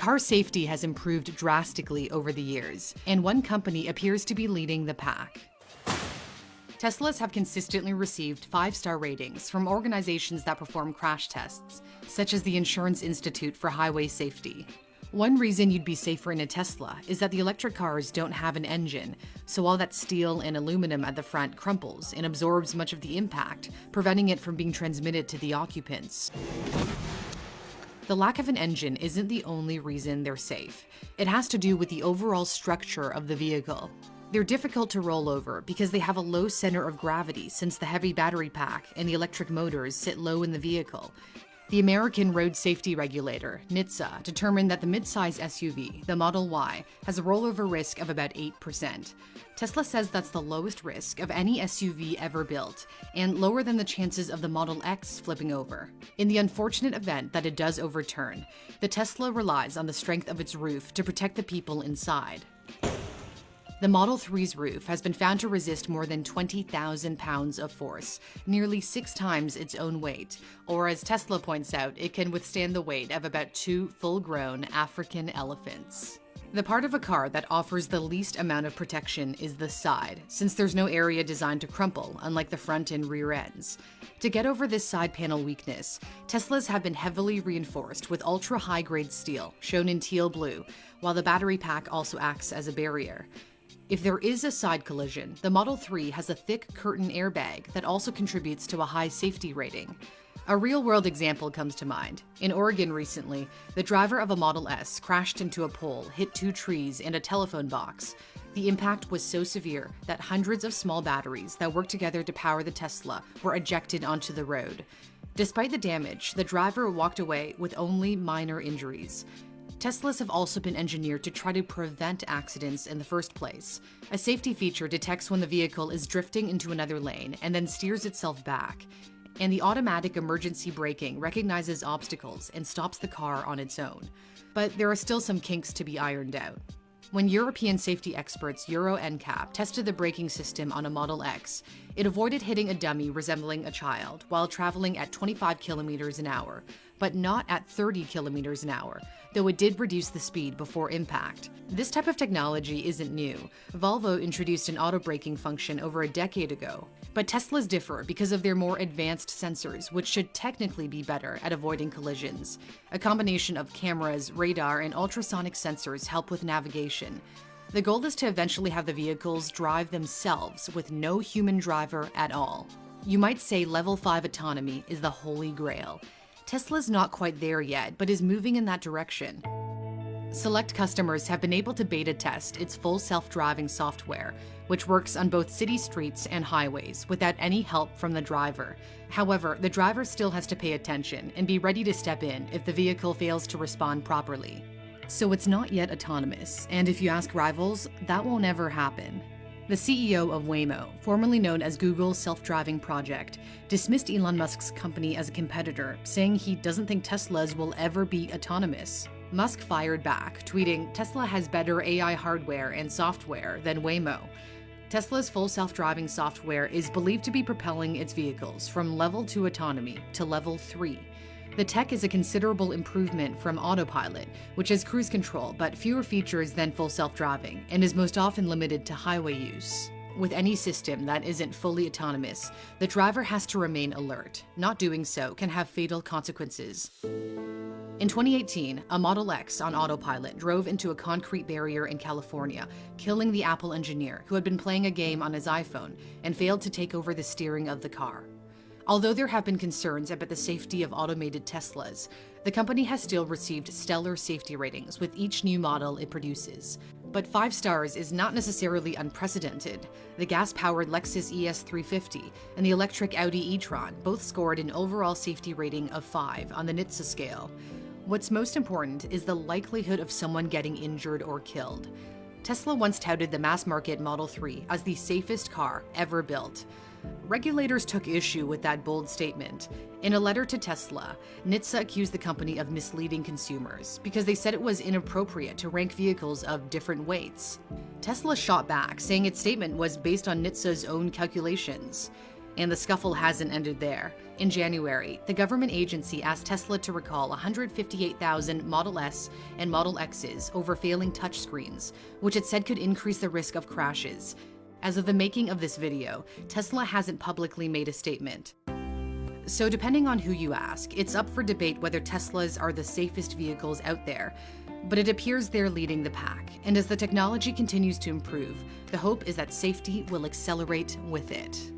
car safety has improved drastically over the years, and one company appears to be leading the pack. Teslas have consistently received 5-star ratings from organizations that perform crash tests, such as the Insurance Institute for Highway Safety. One reason you'd be safer in a Tesla is that the electric cars don't have an engine, so all that steel and aluminum at the front crumples and absorbs much of the impact, preventing it from being transmitted to the occupants. The lack of an engine isn't the only reason they're safe. It has to do with the overall structure of the vehicle. They're difficult to roll over because they have a low center of gravity since the heavy battery pack and the electric motors sit low in the vehicle. The American Road Safety Regulator, NHTSA, determined that the midsize SUV, the Model Y, has a rollover risk of about 8%. Tesla says that's the lowest risk of any SUV ever built, and lower than the chances of the Model X flipping over. In the unfortunate event that it does overturn, the Tesla relies on the strength of its roof to protect the people inside. The Model 3's roof has been found to resist more than 20,000 pounds of force, nearly 6 times its own weight, or as Tesla points out, it can withstand the weight of about 2 full-grown African elephants. The part of a car that offers the least amount of protection is the side, since there's no area designed to crumple, unlike the front and rear ends. To get over this side panel weakness, Teslas have been heavily reinforced with ultra-high-grade steel, shown in teal blue, while the battery pack also acts as a barrier. If there is a side collision, the Model 3 has a thick curtain airbag that also contributes to a high safety rating. A real-world example comes to mind. In Oregon recently, the driver of a Model S crashed into a pole, hit 2 trees, and a telephone box. The impact was so severe that hundreds of small batteries that work together to power the Tesla were ejected onto the road. Despite the damage, the driver walked away with only minor injuries. Teslas have also been engineered to try to prevent accidents in the first place. A safety feature detects when the vehicle is drifting into another lane and then steers itself back. And the automatic emergency braking recognizes obstacles and stops the car on its own. But there are still some kinks to be ironed out. When European safety experts Euro NCAP tested the braking system on a Model X, it avoided hitting a dummy resembling a child while traveling at 25 kilometers an hour, but not at 30 kilometers an hour, though it did reduce the speed before impact. This type of technology isn't new. Volvo introduced an auto braking function over a decade ago. But Teslas differ because of their more advanced sensors, which should technically be better at avoiding collisions. A combination of cameras, radar, and ultrasonic sensors help with navigation. The goal is to eventually have the vehicles drive themselves with no human driver at all. You might say level 5 autonomy is the holy grail. Tesla's not quite there yet, but is moving in that direction. Select customers have been able to beta test its full self-driving software, which works on both city streets and highways without any help from the driver. However, the driver still has to pay attention and be ready to step in if the vehicle fails to respond properly. So it's not yet autonomous, and if you ask rivals, that won't ever happen. The CEO of Waymo, formerly known as Google's self-driving project, dismissed Elon Musk's company as a competitor, saying he doesn't think Teslas will ever be autonomous. Musk fired back, tweeting, "Tesla has better AI hardware and software than Waymo." Tesla's full self-driving software is believed to be propelling its vehicles from level 2 autonomy to level 3. The tech is a considerable improvement from autopilot, which has cruise control but fewer features than full self-driving and is most often limited to highway use. With any system that isn't fully autonomous, the driver has to remain alert. Not doing so can have fatal consequences. In 2018, a Model X on autopilot drove into a concrete barrier in California, killing the Apple engineer who had been playing a game on his iPhone and failed to take over the steering of the car. Although there have been concerns about the safety of automated Teslas, the company has still received stellar safety ratings with each new model it produces. But 5 stars is not necessarily unprecedented. The gas-powered Lexus ES350 and the electric Audi e-tron both scored an overall safety rating of 5 on the NHTSA scale. What's most important is the likelihood of someone getting injured or killed. Tesla once touted the mass-market Model 3 as the safest car ever built. Regulators took issue with that bold statement. In a letter to Tesla, NHTSA accused the company of misleading consumers because they said it was inappropriate to rank vehicles of different weights. Tesla shot back, saying its statement was based on NHTSA's own calculations. And the scuffle hasn't ended there. In January, the government agency asked Tesla to recall 158,000 Model S and Model X's over failing touchscreens, which it said could increase the risk of crashes. As of the making of this video, Tesla hasn't publicly made a statement. So depending on who you ask, it's up for debate whether Teslas are the safest vehicles out there. But it appears they're leading the pack, and as the technology continues to improve, the hope is that safety will accelerate with it.